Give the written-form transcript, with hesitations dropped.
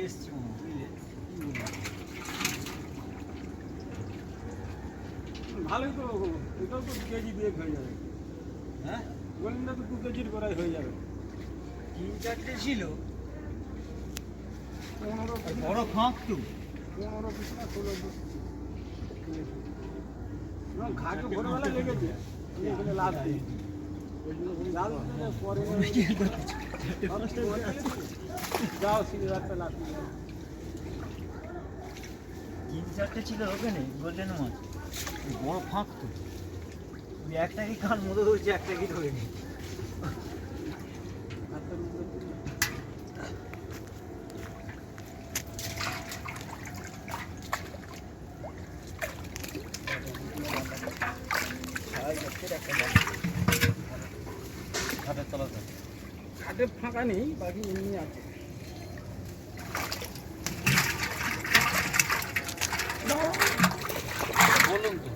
এসছে বুঝলে ভালোই তো, এটাও তো কেজি দিয়ে হয়ে যাবে। হ্যাঁ বললেন না তো 2 কেজির করাই হয়ে যাবে। 3-4টে ছিল 15 আর বড় ফাঁক তো 15 পিস না 16 পিস না ঘাটে ভোরবেলা লেগেছে এখানে লাভ দিই জাল দিলে পরে যাও সিলে রাস্তা লাভ দিই 3-4টে ছিল ওখানে গোল্ডেন মাছ বড় ফাঁক তো একটাকে কান মতো ধরছে একটাকে ধরে নি ঘাটে ফাঁকা নেই বাকি এমনি আছে বলুন তো